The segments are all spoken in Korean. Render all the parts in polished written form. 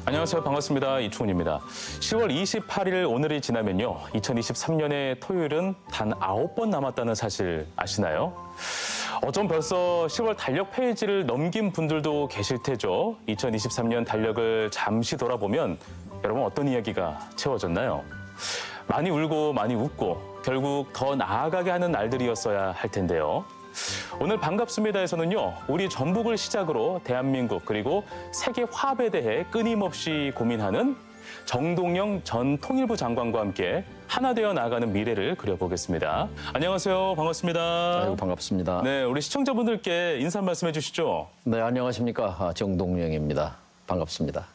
안녕하세요. 반갑습니다. 이충훈입니다. 10월 28일 오늘이 지나면요. 2023년의 토요일은 단 9번 남았다는 사실 아시나요? 어쩜 벌써 10월 달력 페이지를 넘긴 분들도 계실 테죠. 2023년 달력을 잠시 돌아보면 여러분 어떤 이야기가 채워졌나요? 많이 울고 많이 웃고 결국 더 나아가게 하는 날들이었어야 할 텐데요. 오늘 반갑습니다에서는요, 우리 전북을 시작으로 대한민국 그리고 세계 화합에 대해 끊임없이 고민하는 정동영 전 통일부 장관과 함께 하나 되어 나아가는 미래를 그려보겠습니다. 안녕하세요. 반갑습니다. 아이고, 반갑습니다. 네, 우리 시청자분들께 인사 말씀해 주시죠. 네, 안녕하십니까. 정동영입니다. 반갑습니다.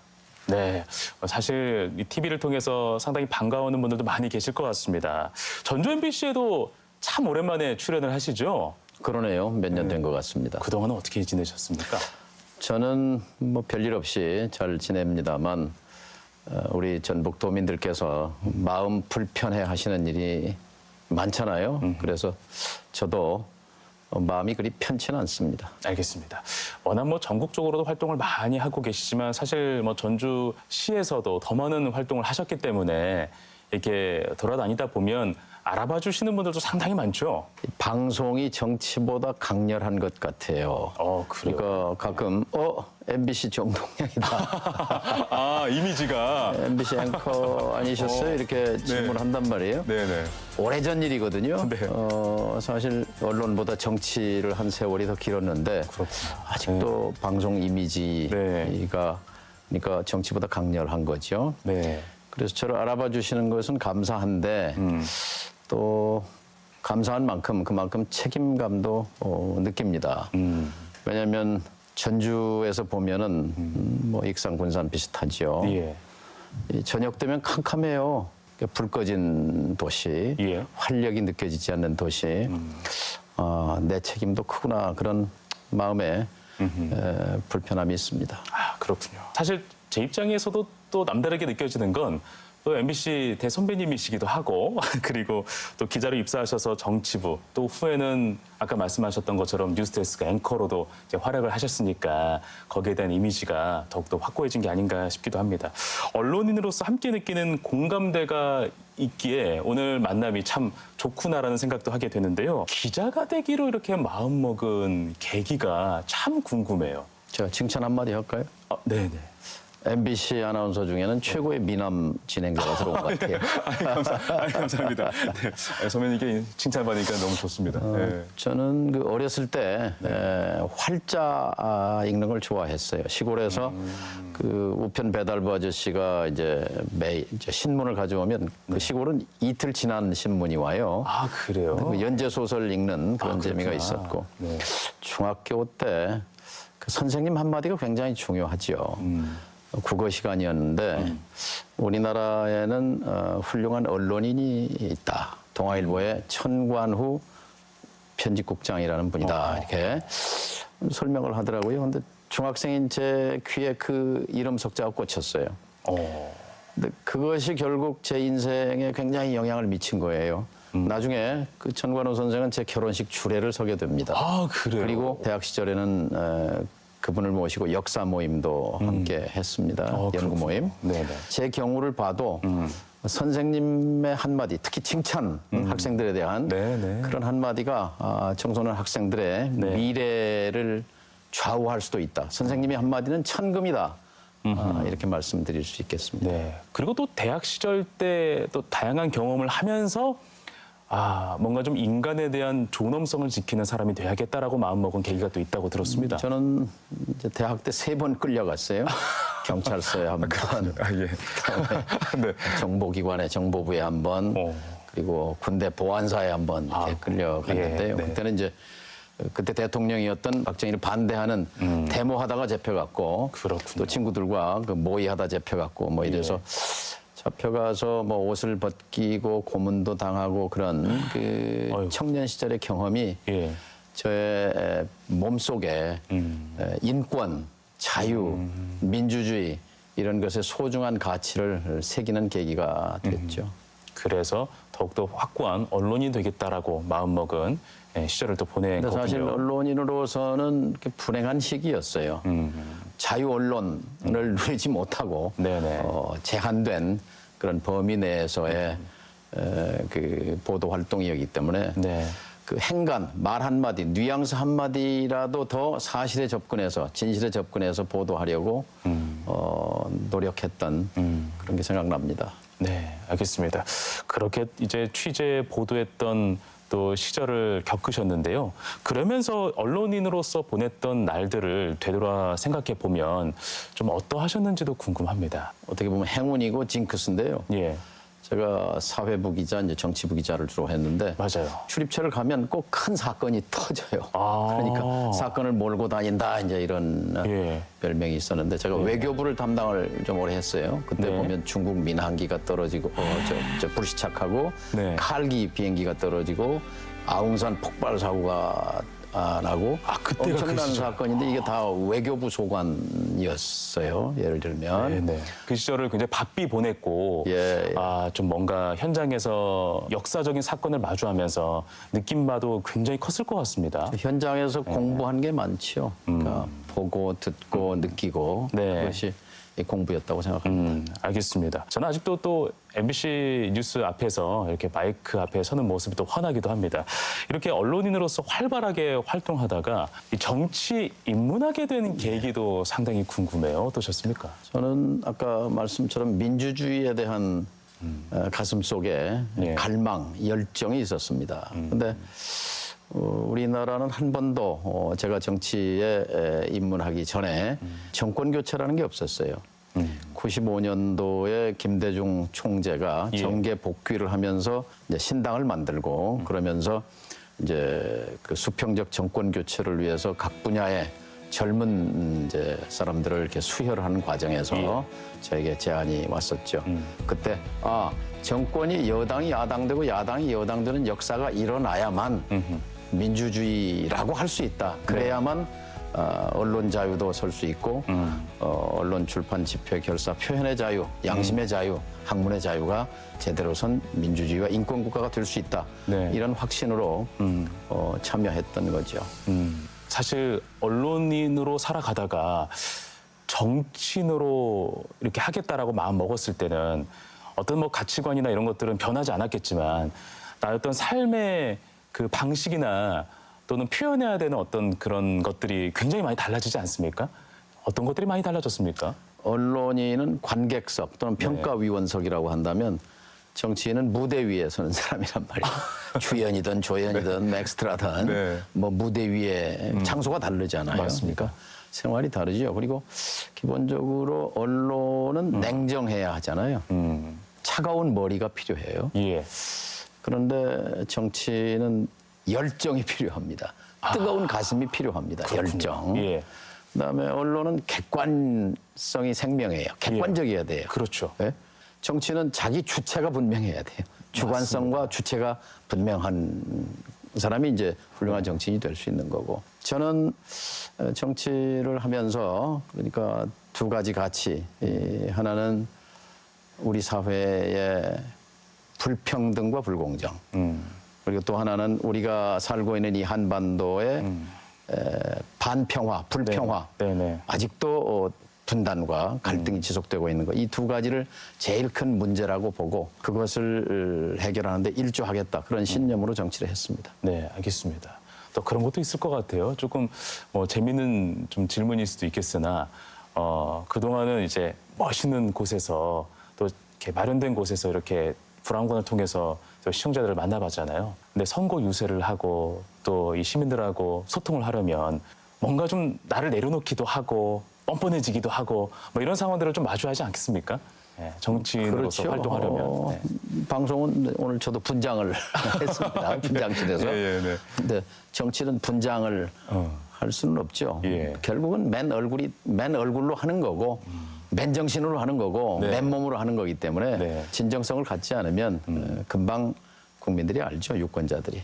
네, 사실 이 TV를 통해서 상당히 반가워하는 분들도 많이 계실 것 같습니다. 전주 MBC에도 참 오랜만에 출연을 하시죠? 그러네요. 몇 년 된 것 같습니다. 그동안은 어떻게 지내셨습니까? 저는 뭐 별일 없이 잘 지냅니다만 우리 전북도민들께서 마음 불편해 하시는 일이 많잖아요. 그래서 저도 마음이 그리 편치는 않습니다. 알겠습니다. 워낙 뭐 전국적으로도 활동을 많이 하고 계시지만 사실 뭐 전주시에서도 더 많은 활동을 하셨기 때문에 이렇게 돌아다니다 보면 알아봐 주시는 분들도 상당히 많죠. 방송이 정치보다 강렬한 것 같아요. 그래요? 그러니까 가끔 MBC 정동영이다. 아, 이미지가. MBC 앵커 아니셨어요? 이렇게 질문한단 말이에요. 네네. 오래전 일이거든요. 네. 사실 언론보다 정치를 한 세월이 더 길었는데 그렇구나. 아직도 방송 이미지가 네. 그러니까 정치보다 강렬한 거죠. 네. 그래서 저를 알아봐 주시는 것은 감사한데 또 감사한 만큼 그만큼 책임감도 느낍니다. 왜냐하면 전주에서 보면은 뭐 익산, 군산 비슷하죠. 예. 이 저녁 되면 캄캄해요. 불 꺼진 도시, 예. 활력이 느껴지지 않는 도시. 내 책임도 크구나 그런 마음에 불편함이 있습니다. 아, 그렇군요. 사실 제 입장에서도 또 남다르게 느껴지는 건 또 MBC 대선배님이시기도 하고 그리고 또 기자로 입사하셔서 정치부 또 후에는 아까 말씀하셨던 것처럼 뉴스데스크 앵커로도 이제 활약을 하셨으니까 거기에 대한 이미지가 더욱더 확고해진 게 아닌가 싶기도 합니다. 언론인으로서 함께 느끼는 공감대가 있기에 오늘 만남이 참 좋구나라는 생각도 하게 되는데요. 기자가 되기로 이렇게 마음먹은 계기가 참 궁금해요. 제가 칭찬 한마디 할까요? 네네. MBC 아나운서 중에는 최고의 미남 진행자가 들어온 것 같아요. 감사합니다. 네, 선배님께 칭찬받으니까 너무 좋습니다. 네. 저는 그 어렸을 때 활자 읽는 걸 좋아했어요. 시골에서 그 우편 배달부 아저씨가 이제 신문을 가져오면 그 시골은 이틀 지난 신문이 와요. 아, 그래요? 그 연재 소설 읽는 그런 재미가 그렇구나. 있었고 네. 중학교 때 그 선생님 한마디가 굉장히 중요하죠. 국어 시간이었는데 우리나라에는 훌륭한 언론인이 있다. 동아일보의 천관후 편집국장이라는 분이다. 이렇게 설명을 하더라고요. 근데 중학생인 제 귀에 그 이름 석자가 꽂혔어요. 근데 그것이 결국 제 인생에 굉장히 영향을 미친 거예요. 나중에 그 천관후 선생은 제 결혼식 주례를 서게 됩니다. 아, 그래요? 그리고 대학 시절에는 그분을 모시고 역사 모임도 함께 했습니다. 연구 모임. 네네. 제 경우를 봐도 선생님의 한마디, 특히 칭찬, 학생들에 대한 네네. 그런 한마디가 청소년 학생들의 미래를 좌우할 수도 있다. 선생님의 한마디는 천금이다. 이렇게 말씀드릴 수 있겠습니다. 네. 그리고 또 대학 시절 때 또 다양한 경험을 하면서 뭔가 좀 인간에 대한 존엄성을 지키는 사람이 돼야겠다라고 마음먹은 계기가 또 있다고 들었습니다. 저는 이제 대학 때 3번 끌려갔어요. 경찰서에 한 번, 예. 네. 정보기관에 정보부에 한 번, 그리고 군대 보안사에 한 번 이렇게 끌려갔는데요. 예, 네. 그때는 이제 그때 대통령이었던 박정희를 반대하는 데모하다가 잡혀갔고, 그렇군요. 또 친구들과 그 모의하다 잡혀갔고 뭐 이래서 잡혀가서 뭐 옷을 벗기고 고문도 당하고 그런 그 청년 시절의 경험이 저의 몸속에 인권, 자유, 민주주의 이런 것의 소중한 가치를 새기는 계기가 됐죠. 그래서 더욱더 확고한 언론이 되겠다라고 마음먹은 시절을 또 보낸 거군요. 사실 언론인으로서는 불행한 시기였어요. 자유 언론을 누리지 못하고 네네. 제한된 그런 범위 내에서의 그 보도 활동이었기 때문에 네. 그 행간, 말 한마디, 뉘앙스 한마디라도 더 사실에 접근해서 진실에 접근해서 보도하려고 노력했던 그런 게 생각납니다. 네, 알겠습니다. 그렇게 이제 취재 보도했던 또 시절을 겪으셨는데요. 그러면서 언론인으로서 보냈던 날들을 되돌아 생각해 보면 좀 어떠하셨는지도 궁금합니다. 어떻게 보면 행운이고 징크스인데요. 예, 제가 사회부 기자, 이제 정치부 기자를 주로 했는데 맞아요. 출입처를 가면 꼭 큰 사건이 터져요. 아. 그러니까 사건을 몰고 다닌다 이제 이런 예. 별명이 있었는데 제가 외교부를 담당을 좀 오래 했어요. 그때 네. 보면 중국 민항기가 떨어지고 저 불시착하고 네. 칼기 비행기가 떨어지고 아웅산 폭발 사고가 나고 그때가 엄청난 그 시절. 사건인데 이게 다 외교부 소관이었어요. 예를 들면. 네네. 그 시절을 굉장히 바삐 보냈고, 예. 좀 뭔가 현장에서 역사적인 사건을 마주하면서 느낌봐도 굉장히 컸을 것 같습니다. 현장에서 공부한 게 많지요. 그러니까 보고 듣고 느끼고 네. 그것이 이 공부였다고 생각합니다. 알겠습니다. 저는 아직도 또 MBC 뉴스 앞에서 이렇게 마이크 앞에 서는 모습이 또 환하기도 합니다. 이렇게 언론인으로서 활발하게 활동하다가 이 정치 입문하게 된 계기도 상당히 궁금해요. 어떠셨습니까? 저는 아까 말씀처럼 민주주의에 대한 가슴 속에 예. 갈망, 열정이 있었습니다. 그런데 우리나라는 한 번도 제가 정치에 입문하기 전에 정권 교체라는 게 없었어요. 95년도에 김대중 총재가 예. 정계 복귀를 하면서 이제 신당을 만들고 그러면서 이제 그 수평적 정권 교체를 위해서 각 분야의 젊은 이제 사람들을 이렇게 수혈하는 과정에서 저에게 제안이 왔었죠. 그때 정권이 여당이 야당되고 야당이 여당되는 역사가 일어나야만 민주주의라고 할 수 있다. 그래야만 언론 자유도 설 수 있고 언론 출판 집회 결사 표현의 자유, 양심의 자유, 학문의 자유가 제대로 선 민주주의와 인권국가가 될 수 있다. 네. 이런 확신으로 참여했던 거죠. 사실 언론인으로 살아가다가 정치인으로 이렇게 하겠다라고 마음 먹었을 때는 어떤 뭐 가치관이나 이런 것들은 변하지 않았겠지만 나의 어떤 삶의 그 방식이나 또는 표현해야 되는 어떤 그런 것들이 굉장히 많이 달라지지 않습니까? 어떤 것들이 많이 달라졌습니까? 언론인은 관객석 또는 평가위원석이라고 한다면 정치인은 무대 위에 서는 사람이란 말이에요. 주연이든 조연이든 엑스트라든 네. 뭐 무대 위에 장소가 다르잖아요. 맞습니다. 그러니까 생활이 다르죠. 그리고 기본적으로 언론은 냉정해야 하잖아요. 차가운 머리가 필요해요. 예. 그런데 정치는 열정이 필요합니다. 뜨거운 가슴이 필요합니다. 그렇군요. 열정. 예. 그다음에 언론은 객관성이 생명이에요. 객관적이어야 돼요. 그렇죠. 예? 정치는 자기 주체가 분명해야 돼요. 주관성과 주체가 분명한 사람이 이제 훌륭한 정치인이 될 수 있는 거고. 저는 정치를 하면서 그러니까 두 가지 가치. 하나는 우리 사회의 불평등과 불공정. 그리고 또 하나는 우리가 살고 있는 이 한반도의 반평화, 불평화. 네. 네네. 아직도 분단과 갈등이 지속되고 있는 것. 이 두 가지를 제일 큰 문제라고 보고 그것을 해결하는데 일조하겠다. 그런 신념으로 정치를 했습니다. 네, 알겠습니다. 또 그런 것도 있을 것 같아요. 조금 뭐 재미있는 좀 질문일 수도 있겠으나 그동안은 이제 멋있는 곳에서 또 이렇게 마련된 곳에서 이렇게 브라운관을 통해서 또 시청자들을 만나봤잖아요. 근데 선거 유세를 하고 또 이 시민들하고 소통을 하려면 뭔가 좀 나를 내려놓기도 하고 뻔뻔해지기도 하고 뭐 이런 상황들을 좀 마주하지 않겠습니까? 네, 정치인으로서 그렇죠. 활동하려면. 네. 방송은 오늘 저도 분장을 했습니다. 분장실에서. 네. 근데 정치는 분장을 할 수는 없죠. 예. 결국은 맨 얼굴로 하는 거고 맨정신으로 하는 거고 네. 맨몸으로 하는 거기 때문에 네. 진정성을 갖지 않으면 금방 국민들이 알죠. 유권자들이.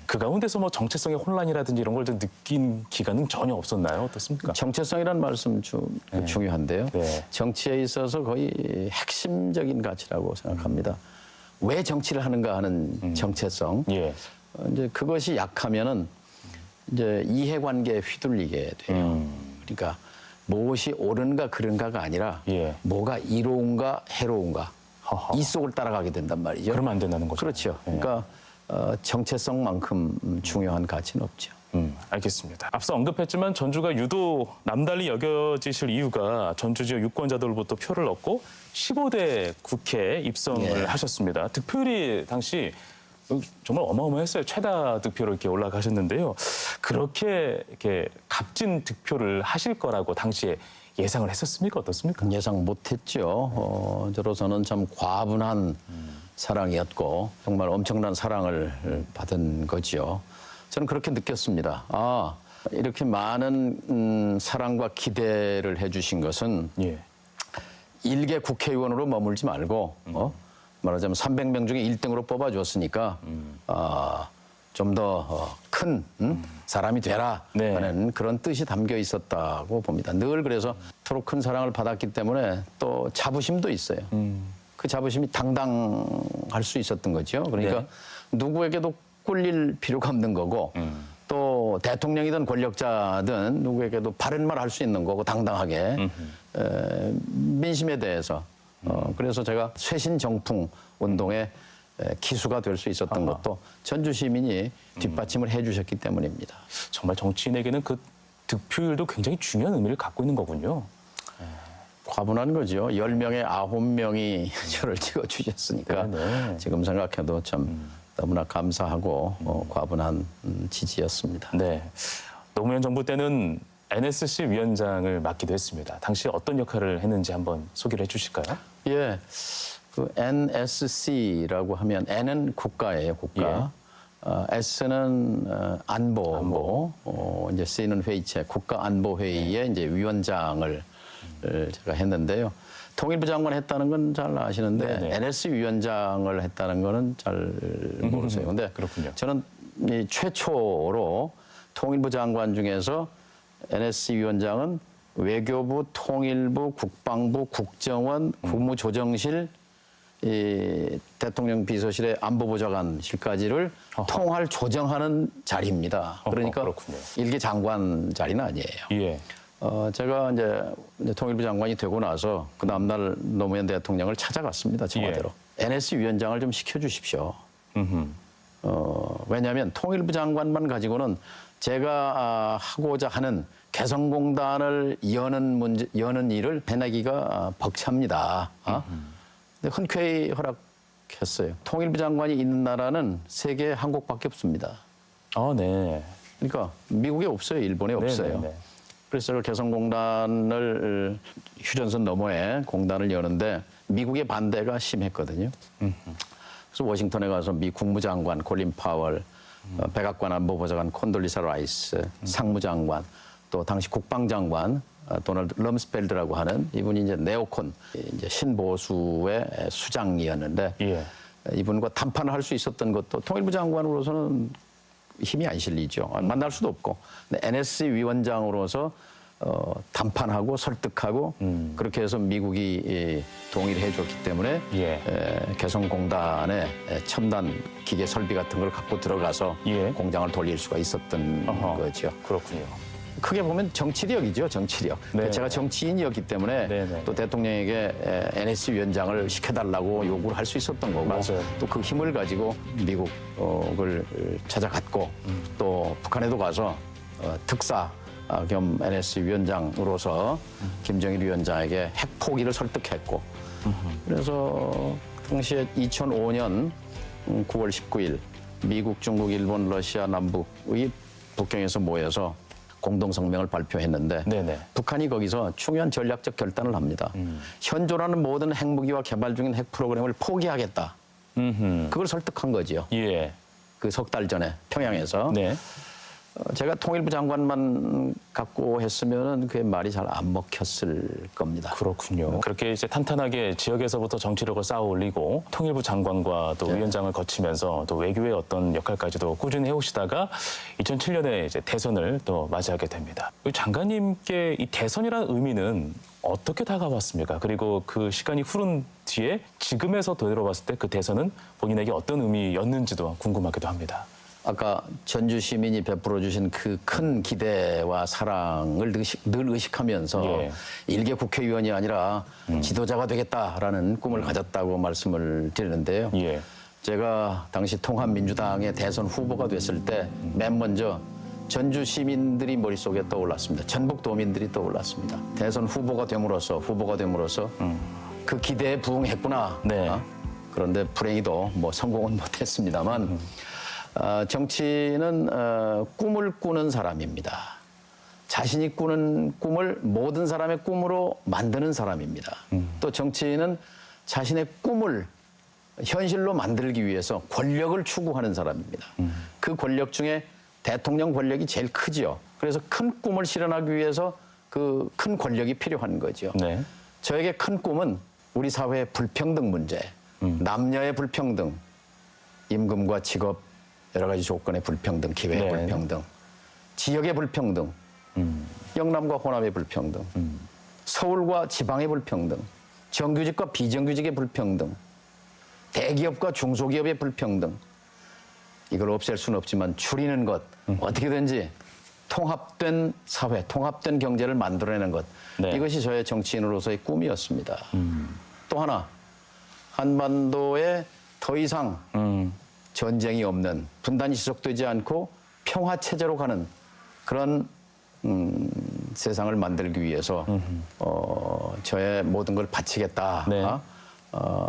그 가운데서 뭐 정체성의 혼란이라든지 이런 걸 좀 느낀 기간은 전혀 없었나요? 어떻습니까? 정체성이라는 말씀 중요한데요. 네. 정치에 있어서 거의 핵심적인 가치라고 생각합니다. 왜 정치를 하는가 하는 정체성. 예. 이제 그것이 약하면은 이제 이해관계에 휘둘리게 돼요. 그러니까 무엇이 옳은가 그른가가 아니라 예. 뭐가 이로운가 해로운가 허허. 이 속을 따라가게 된단 말이죠. 그러면 안 된다는 거죠. 그렇죠. 예. 그러니까 정체성만큼 중요한 가치는 없죠. 알겠습니다. 앞서 언급했지만 전주가 유독 남달리 여겨지실 이유가 전주 지역 유권자들로부터 표를 얻고 15대 국회에 입성을 네. 하셨습니다. 득표율이 당시 정말 어마어마했어요. 최다 득표로 이렇게 올라가셨는데요. 그렇게 이렇게 값진 득표를 하실 거라고 당시에 예상을 했었습니까? 어떻습니까? 예상 못했죠. 저로서는 참 과분한 사랑이었고 정말 엄청난 사랑을 받은 거지요. 저는 그렇게 느꼈습니다. 아, 이렇게 많은 사랑과 기대를 해주신 것은 예. 일개 국회의원으로 머물지 말고 말하자면 300명 중에 1등으로 뽑아줬으니까 좀 더 큰 사람이 되라 네. 하는 그런 뜻이 담겨 있었다고 봅니다. 늘 그래서 서로 큰 사랑을 받았기 때문에 또 자부심도 있어요. 그 자부심이 당당할 수 있었던 거죠. 그러니까 네. 누구에게도 꿀릴 필요가 없는 거고 또 대통령이든 권력자든 누구에게도 바른 말 할 수 있는 거고 당당하게 민심에 대해서 그래서 제가 쇄신 정풍 운동의 기수가 될 수 있었던 것도 전주 시민이 뒷받침을 해주셨기 때문입니다. 정말 정치인에게는 그 득표율도 굉장히 중요한 의미를 갖고 있는 거군요. 과분한 거죠. 10명에 9명이 저를 찍어주셨으니까 네네. 지금 생각해도 참 너무나 감사하고 과분한 지지였습니다. 네. 노무현 정부 때는 NSC 위원장을 맡기도 했습니다. 당시 어떤 역할을 했는지 한번 소개를 해주실까요? 예, 그 NSC라고 하면 N은 국가예요, 국가. S는 안보. 이제 C는 회의체, 국가안보회의의 이제 위원장을 제가 했는데요. 통일부 장관 했다는 건 잘 아시는데 네네. NSC 위원장을 했다는 거는 잘 모르세요. 근데 그렇군요. 저는 이 최초로 통일부 장관 중에서 NSC 위원장은 외교부, 통일부, 국방부, 국정원, 국무조정실, 이 대통령 비서실의 안보보좌관실까지를 통할 조정하는 자리입니다. 그러니까 그렇군요. 일개 장관 자리는 아니에요. 예. 제가 이제 통일부 장관이 되고 나서 그 다음날 노무현 대통령을 찾아갔습니다. 청와대로. NSC 위원장을 좀 시켜주십시오. 왜냐하면 통일부 장관만 가지고는 제가 하고자 하는 개성공단을 여는 일을 해내기가 벅찹니다. 근데 흔쾌히 허락했어요. 통일부 장관이 있는 나라는 세계에 한국밖에 없습니다. 아, 네. 그러니까 미국에 없어요. 일본에 없어요. 네네네. 그래서 개성공단을 휴전선 너머에 공단을 여는데 미국의 반대가 심했거든요. 그래서 워싱턴에 가서 미 국무장관 콜린 파월, 백악관 안보보좌관 콘돌리사 라이스, 상무장관, 또 당시 국방장관 도널드 럼스펠드라고 하는 이분이 이제 네오콘 이제 신보수의 수장이었는데 예. 이분과 담판을 할 수 있었던 것도 통일부 장관으로서는 힘이 안 실리죠. 만날 수도 없고. 근데 NSC 위원장으로서 담판하고 설득하고 그렇게 해서 미국이 동의를 해줬기 때문에 개성공단에 첨단 기계 설비 같은 걸 갖고 들어가서 공장을 돌릴 수가 있었던 거죠. 그렇군요. 크게 보면 정치력이죠, 정치력. 네. 제가 정치인이었기 때문에 네. 또 대통령에게 NSC 위원장을 시켜달라고 요구를 할 수 있었던 거고 맞아요. 또 그 힘을 가지고 미국을 찾아갔고 또 북한에도 가서 특사 겸 NSC 위원장으로서 김정일 위원장에게 핵 포기를 설득했고 그래서 당시에 2005년 9월 19일 미국, 중국, 일본, 러시아 남북의 북경에서 모여서 공동성명을 발표했는데 네네. 북한이 거기서 중요한 전략적 결단을 합니다. 현존하는 모든 핵무기와 개발 중인 핵 프로그램을 포기하겠다. 그걸 설득한 거지요. 예. 그 석 달 전에 평양에서. 네. 제가 통일부 장관만 갖고 했으면은 그게 말이 잘 안 먹혔을 겁니다. 그렇군요. 그렇게 이제 탄탄하게 지역에서부터 정치력을 쌓아 올리고 통일부 장관과 또 위원장을 거치면서 또 외교의 어떤 역할까지도 꾸준히 해오시다가 2007년에 이제 대선을 또 맞이하게 됩니다. 장관님께 이 대선이라는 의미는 어떻게 다가왔습니까? 그리고 그 시간이 흐른 뒤에 지금에서 되돌아봤을 때 그 대선은 본인에게 어떤 의미였는지도 궁금하기도 합니다. 아까 전주 시민이 베풀어 주신 그 큰 기대와 사랑을 늘 의식하면서 예. 일개 국회의원이 아니라 지도자가 되겠다라는 꿈을 가졌다고 말씀을 드리는데요. 예. 제가 당시 통합민주당의 대선 후보가 됐을 때 맨 먼저 전주 시민들이 머릿속에 떠올랐습니다. 전북 도민들이 떠올랐습니다. 대선 후보가 됨으로써 그 기대에 부응했구나. 네. 그런데 불행히도 뭐 성공은 못했습니다만 정치는 꿈을 꾸는 사람입니다. 자신이 꾸는 꿈을 모든 사람의 꿈으로 만드는 사람입니다. 또 정치인은 자신의 꿈을 현실로 만들기 위해서 권력을 추구하는 사람입니다. 그 권력 중에 대통령 권력이 제일 크죠. 그래서 큰 꿈을 실현하기 위해서 그 큰 권력이 필요한 거죠. 네. 저에게 큰 꿈은 우리 사회의 불평등 문제, 남녀의 불평등, 임금과 직업, 여러 가지 조건의 불평등, 기회의 네. 불평등, 지역의 불평등, 영남과 호남의 불평등, 서울과 지방의 불평등, 정규직과 비정규직의 불평등, 대기업과 중소기업의 불평등. 이걸 없앨 수는 없지만 줄이는 것, 어떻게든지 통합된 사회, 통합된 경제를 만들어내는 것. 네. 이것이 저의 정치인으로서의 꿈이었습니다. 또 하나, 한반도에 더 이상 전쟁이 없는, 분단이 지속되지 않고 평화체제로 가는 그런 세상을 만들기 위해서 저의 모든 걸 바치겠다. 네.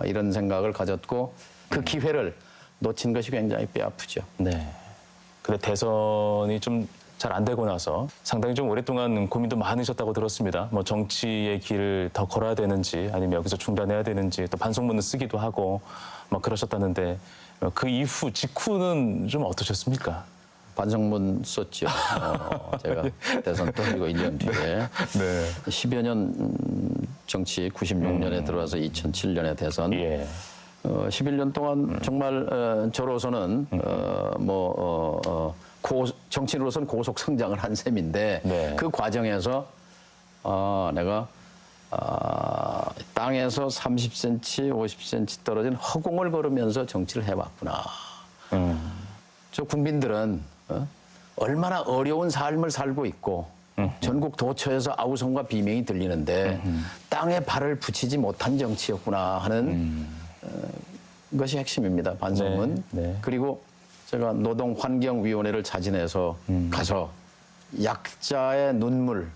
이런 생각을 가졌고 그 기회를 놓친 것이 굉장히 뼈아프죠. 네. 근데 대선이 좀 잘 안 되고 나서 상당히 좀 오랫동안 고민도 많으셨다고 들었습니다. 뭐 정치의 길을 더 걸어야 되는지 아니면 여기서 중단해야 되는지 또 반성문을 쓰기도 하고 막 그러셨다는데 그 이후 직후는 좀 어떠셨습니까? 반성문 썼죠. 제가 대선 떨리고 1년 뒤에 네. 10여 년 정치 96년에 들어와서 2007년에 대선 예. 11년 동안 정말 저로서는 정치인으로서는 고속 성장을 한 셈인데 네. 그 과정에서 내가 땅에서 30cm, 50cm 떨어진 허공을 걸으면서 정치를 해왔구나. 저 국민들은 얼마나 어려운 삶을 살고 있고 전국 도처에서 아우성과 비명이 들리는데 땅에 발을 붙이지 못한 정치였구나 하는 것이 핵심입니다. 반성문. 네, 네. 그리고 제가 노동환경위원회를 자진해서 가서 약자의 눈물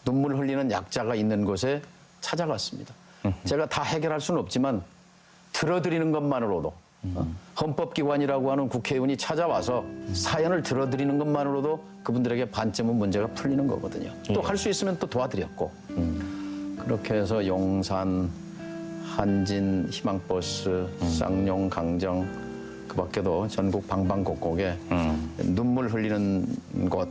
흘리는 약자가 있는 곳에 찾아갔습니다. 제가 다 해결할 수는 없지만 들어드리는 것만으로도 헌법기관이라고 하는 국회의원이 찾아와서 사연을 들어드리는 것만으로도 그분들에게 반쯤은 문제가 풀리는 거거든요. 또 할 수 있으면 또 도와드렸고 그렇게 해서 용산, 한진, 희망버스, 쌍용, 강정 그 밖에도 전국 방방곡곡에 눈물 흘리는 곳,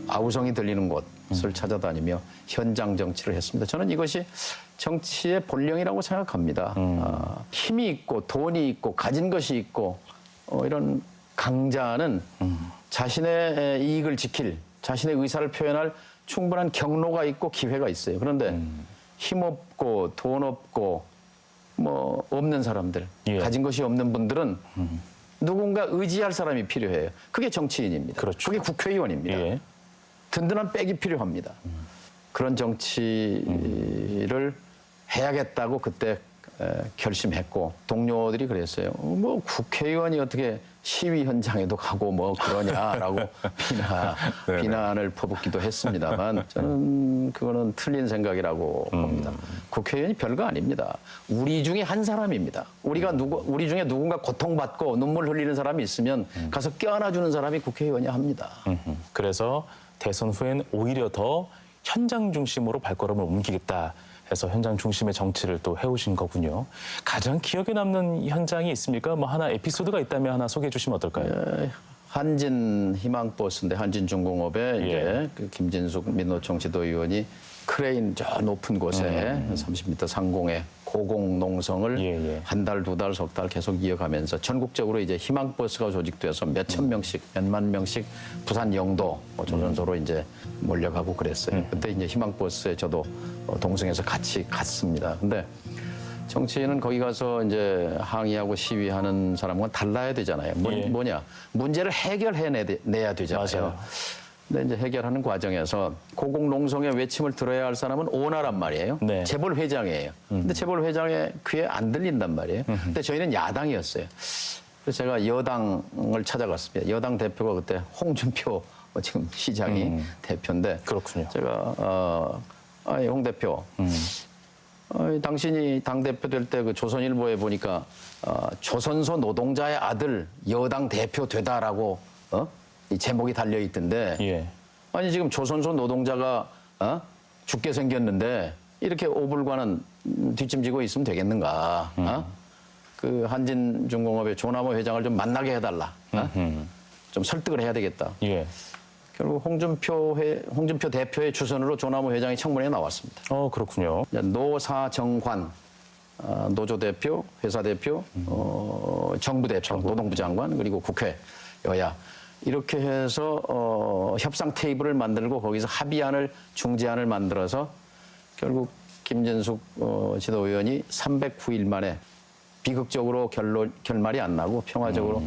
아우성이 들리는 곳을 찾아다니며 현장 정치를 했습니다. 저는 이것이 정치의 본령이라고 생각합니다. 힘이 있고 돈이 있고 가진 것이 있고 이런 강자는 자신의 이익을 지킬, 자신의 의사를 표현할 충분한 경로가 있고 기회가 있어요. 그런데 힘없고 돈 없고 뭐 없는 사람들, 예. 가진 것이 없는 분들은 누군가 의지할 사람이 필요해요. 그게 정치인입니다. 그렇죠. 그게 국회의원입니다. 예. 든든한 백이 필요합니다. 그런 정치를 해야겠다고 그때 결심했고 동료들이 그랬어요. 뭐 국회의원이 어떻게 시위 현장에도 가고 뭐 그러냐라고 비난을 퍼붓기도 했습니다만 저는 그거는 틀린 생각이라고 봅니다. 국회의원이 별거 아닙니다. 우리 중에 한 사람입니다. 우리 중에 누군가 고통받고 눈물 흘리는 사람이 있으면 가서 껴안아주는 사람이 국회의원이야 합니다. 그래서 대선 후엔 오히려 더 현장 중심으로 발걸음을 옮기겠다 해서 현장 중심의 정치를 또 해오신 거군요. 가장 기억에 남는 현장이 있습니까? 뭐 하나 에피소드가 있다면 하나 소개해 주시면 어떨까요? 한진 희망버스인데 한진중공업에 이제 그 김진숙 민노총 지도위원이 크레인 저 높은 곳에 30m 상공에 고공농성을 한 달, 두 달, 석 달 계속 이어가면서 전국적으로 이제 희망버스가 조직돼서 몇천 명씩, 몇만 명씩 부산 영도 조선소로 이제 몰려가고 그랬어요. 그때 이제 희망버스에 저도 동승해서 같이 갔습니다. 근데 정치인은 거기 가서 이제 항의하고 시위하는 사람과 달라야 되잖아요. 예. 뭐냐? 문제를 해결해내야 되잖아요. 맞아요. 근데 이제 해결하는 과정에서 고공농성의 외침을 들어야 할 사람은 오나란 말이에요. 네. 재벌 회장이에요. 근데 재벌 회장의 귀에 안 들린단 말이에요. 근데 저희는 야당이었어요. 그래서 제가 여당을 찾아갔습니다. 여당 대표가 그때 홍준표 지금 시장이 대표인데 그렇군요. 제가 홍 대표 당신이 당대표 될 때 그 조선일보에 보니까 조선소 노동자의 아들 여당 대표 되다라고 이 제목이 달려 있던데 예. 아니 지금 조선소 노동자가 죽게 생겼는데 이렇게 오불관은 뒷짐지고 있으면 되겠는가? 그 한진중공업의 조남호 회장을 좀 만나게 해달라. 좀 설득을 해야 되겠다. 예. 결국 홍준표 대표의 주선으로 조남호 회장이 청문회에 나왔습니다. 그렇군요. 노사정관 노조 대표, 회사 대표, 정부 대표, 노동부 장관 그리고 국회 여야 이렇게 해서 협상 테이블을 만들고 거기서 합의안을 중재안을 만들어서 결국 김진숙 지도위원이 309일 만에 비극적으로 결말이 안 나고 평화적으로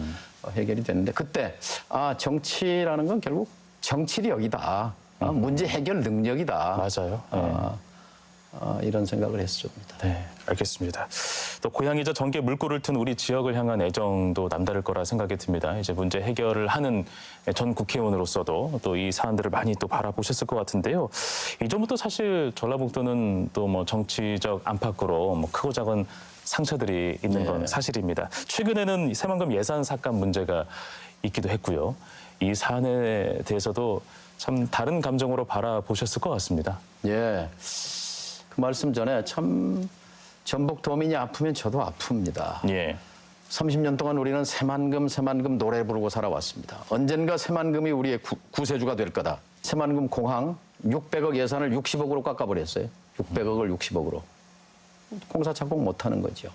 해결이 됐는데 그때 정치라는 건 결국 정치력이다. 문제 해결 능력이다. 맞아요. 이런 생각을 했습니다. 네, 알겠습니다. 또 고향이자 정계 물꼬를 튼 우리 지역을 향한 애정도 남다를 거라 생각이 듭니다. 이제 문제 해결을 하는 전 국회의원으로서도 또 이 사안들을 많이 또 바라보셨을 것 같은데요. 이전부터 사실 전라북도는 또 뭐 정치적 안팎으로 뭐 크고 작은 상처들이 있는 건 사실입니다. 최근에는 이 새만금 예산 삭감 문제가 있기도 했고요. 이 사안에 대해서도 참 다른 감정으로 바라보셨을 것 같습니다. 예. 그 말씀 전에 참 전북도민이 아프면 저도 아픕니다. 예. 30년 동안 우리는 새만금 노래 부르고 살아왔습니다. 언젠가 새만금이 우리의 구세주가 될 거다. 새만금 공항 600억 예산을 60억으로 깎아버렸어요. 600억을 60억으로. 공사 착공 못하는 거죠.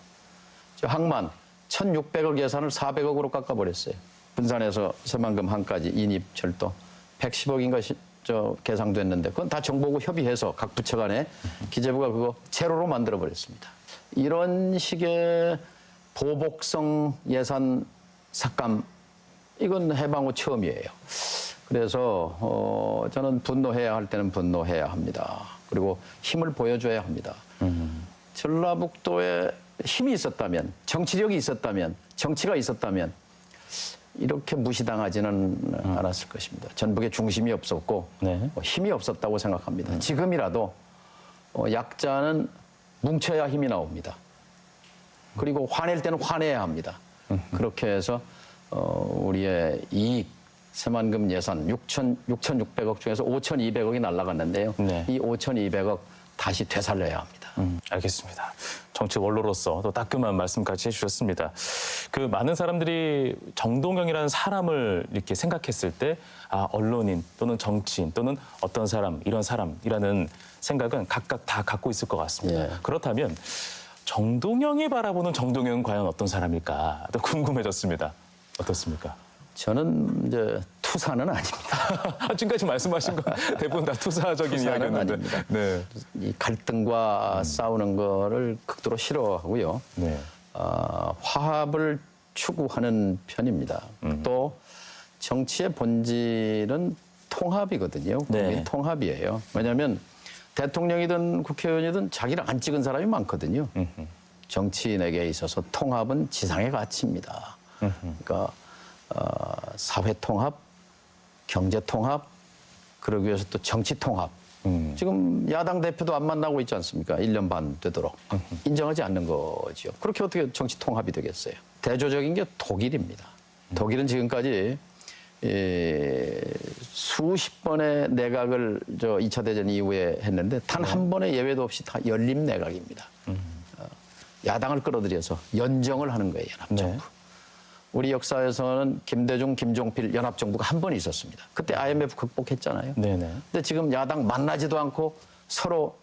항만 1,600억 예산을 400억으로 깎아버렸어요. 분산에서 새만금 항까지 인입철도 110억인가 계상됐는데 그건 다 정보고 협의해서 각 부처 간에 기재부가 그거 제로로 만들어버렸습니다. 이런 식의 보복성 예산 삭감 이건 해방 후 처음이에요. 그래서 저는 분노해야 할 때는 분노해야 합니다. 그리고 힘을 보여줘야 합니다. 전라북도에 힘이 있었다면 정치력이 있었다면 정치가 있었다면 이렇게 무시당하지는 않았을 것입니다. 전북에 중심이 없었고 힘이 없었다고 생각합니다. 지금이라도 약자는 뭉쳐야 힘이 나옵니다. 그리고 화낼 때는 화내야 합니다. 그렇게 해서 우리의 이익 새만금 예산 6,600억 중에서 5,200억이 날아갔는데요. 이 5,200억 다시 되살려야 합니다. 알겠습니다. 정치 원로로서 또 따끔한 말씀까지 해주셨습니다. 그 많은 사람들이 정동영이라는 사람을 이렇게 생각했을 때 언론인 또는 정치인 또는 어떤 사람 이런 사람이라는 생각은 각각 다 갖고 있을 것 같습니다. 예. 그렇다면 정동영이 바라보는 정동영은 과연 어떤 사람일까 또 궁금해졌습니다. 어떻습니까? 저는 이제 투사는 아닙니다. 지금까지 말씀하신 건 대부분 다 투사적인 투사는 이야기였는데. 아닙니다. 네. 이 갈등과 싸우는 거를 극도로 싫어하고요. 네. 화합을 추구하는 편입니다. 또 정치의 본질은 통합이거든요. 국민 통합이에요. 왜냐하면 대통령이든 국회의원이든 자기를 안 찍은 사람이 많거든요. 정치인에게 있어서 통합은 지상의 가치입니다. 그러니까 사회 통합, 경제 통합, 그러기 위해서 또 정치 통합. 지금 야당 대표도 안 만나고 있지 않습니까? 1년 반 되도록. 인정하지 않는 거죠. 그렇게 어떻게 정치 통합이 되겠어요? 대조적인 게 독일입니다. 독일은 지금까지 수십 번의 내각을 2차 대전 이후에 했는데 단 한 번의 예외도 없이 다 연립 내각입니다. 야당을 끌어들여서 연정을 하는 거예요, 연합정부. 우리 역사에서는 김대중, 김종필 연합정부가 한 번 있었습니다. 그때 IMF 극복했잖아요. 근데 지금 야당 만나지도 않고 서로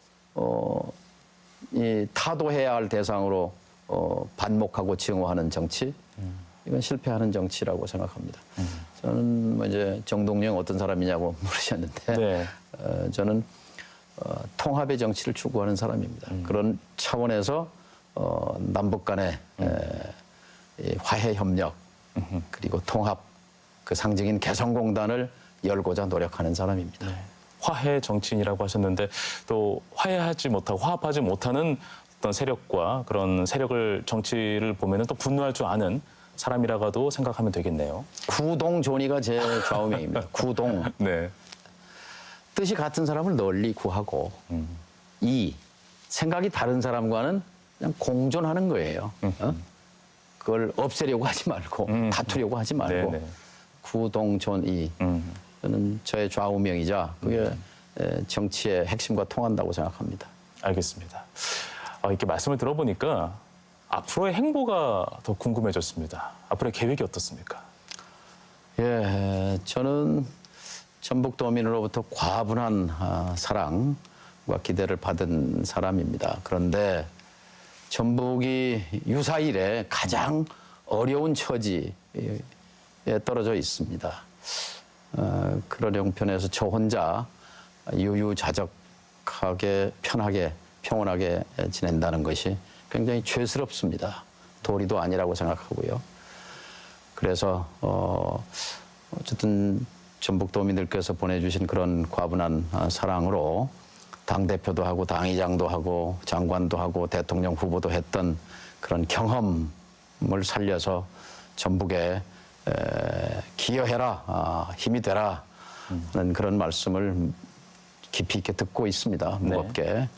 타도해야 할 대상으로 반목하고 증오하는 정치, 이건 실패하는 정치라고 생각합니다. 저는 뭐 이제 정동영 어떤 사람이냐고 물으셨는데 저는 통합의 정치를 추구하는 사람입니다. 그런 차원에서 남북 간의 이 화해 협력 그리고 통합 그 상징인 개성공단을 열고자 노력하는 사람입니다. 화해 정치인이라고 하셨는데 또 화해하지 못하고 화합하지 못하는 어떤 세력과 그런 세력을 정치를 보면은 또 분노할 줄 아는 사람이라고도 생각하면 되겠네요. 구동존이가 제 좌우명입니다. 구동. 네. 뜻이 같은 사람을 널리 구하고 이 생각이 다른 사람과는 그냥 공존하는 거예요. 그걸 없애려고 하지 말고 다투려고 하지 말고 네네. 구동존이 저는 저의 좌우명이자 그게 정치의 핵심과 통한다고 생각합니다. 알겠습니다. 이렇게 말씀을 들어보니까 앞으로의 행보가 더 궁금해졌습니다. 앞으로의 계획이 어떻습니까? 예, 저는 전북도민으로부터 과분한 사랑과 기대를 받은 사람입니다. 그런데 전북이 유사 이래 가장 어려운 처지에 떨어져 있습니다. 그런 형편에서 저 혼자 유유자적하게 편하게 평온하게 지낸다는 것이 굉장히 죄스럽습니다. 도리도 아니라고 생각하고요. 그래서 어쨌든 전북도민들께서 보내주신 그런 과분한 사랑으로 당대표도 하고 당의장도 하고 장관도 하고 대통령 후보도 했던 그런 경험을 살려서 전북에 기여해라, 힘이 되라 하는 그런 말씀을 깊이 있게 듣고 있습니다. 무겁게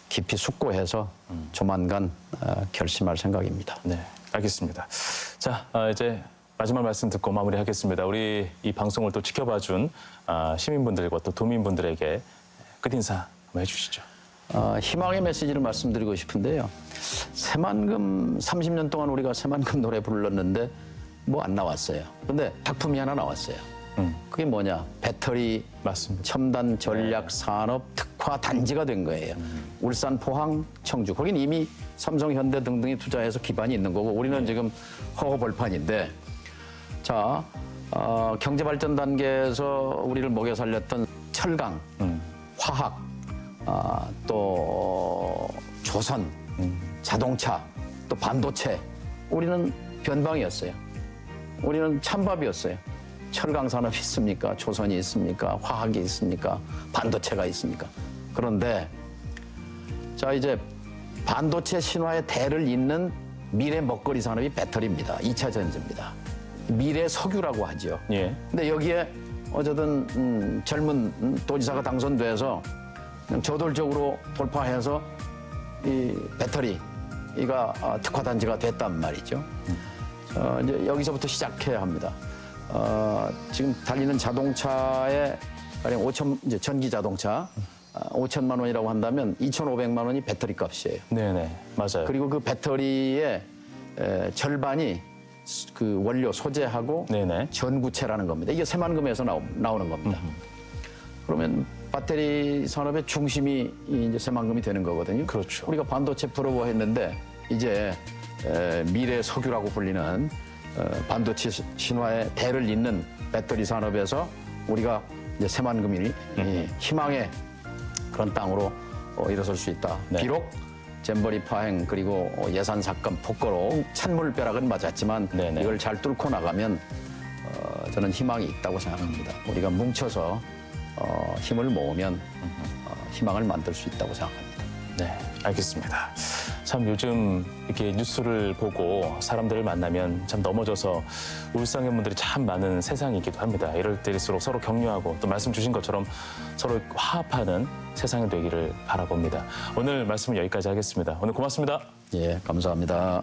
깊이 숙고해서 조만간 결심할 생각입니다. 네, 알겠습니다. 자, 이제 마지막 말씀 듣고 마무리하겠습니다. 우리 이 방송을 또 지켜봐준 시민분들과 또 도민분들에게 끝인사 한번 해주시죠. 희망의 메시지를 말씀드리고 싶은데요. 새만금 30년 동안 우리가 새만금 노래 불렀는데 뭐 안 나왔어요. 근데 작품이 하나 나왔어요. 그게 뭐냐? 배터리 맞습니다. 첨단 전략 산업 특화 단지가 된 거예요. 울산, 포항, 청주. 거긴 이미 삼성, 현대 등등이 투자해서 기반이 있는 거고 우리는 지금 허허벌판인데 자, 경제 발전 단계에서 우리를 먹여 살렸던 철강, 화학, 또 조선, 자동차, 또 반도체. 우리는 변방이었어요. 우리는 찬밥이었어요. 철강 산업이 있습니까? 조선이 있습니까? 화학이 있습니까? 반도체가 있습니까? 그런데 자 이제 반도체 신화의 대를 잇는 미래 먹거리 산업이 배터리입니다. 2차 전지입니다. 미래 석유라고 하죠. 예. 근데 여기에 어쨌든 젊은 도지사가 당선돼서 그냥 저돌적으로 돌파해서 이 배터리가 특화 단지가 됐단 말이죠. 이제 여기서부터 시작해야 합니다. 지금 달리는 자동차에 가령 이제 전기 자동차 5천만 원이라고 한다면 2,500만 원이 배터리 값이에요. 네네, 맞아요. 그리고 그 배터리의 절반이 그 원료 소재하고 네네. 전구체라는 겁니다. 이게 새만금에서 나오는 겁니다. 그러면 배터리 산업의 중심이 이제 새만금이 되는 거거든요. 그렇죠. 우리가 반도체 프로보했는데 이제 미래 석유라고 불리는 반도체 신화의 대를 잇는 배터리 산업에서 우리가 이제 새만금이 희망의 그런 땅으로 일어설 수 있다. 네. 비록 잼버리 파행 그리고 예산 삭감 폭거로 찬물벼락은 맞았지만 네네. 이걸 잘 뚫고 나가면 저는 희망이 있다고 생각합니다. 우리가 뭉쳐서 힘을 모으면 희망을 만들 수 있다고 생각합니다. 네, 알겠습니다. 참 요즘 이렇게 뉴스를 보고 사람들을 만나면 참 넘어져서 울상의 분들이 참 많은 세상이기도 합니다. 이럴 때일수록 서로 격려하고 또 말씀 주신 것처럼 서로 화합하는 세상이 되기를 바라봅니다. 오늘 말씀은 여기까지 하겠습니다. 오늘 고맙습니다. 예, 감사합니다.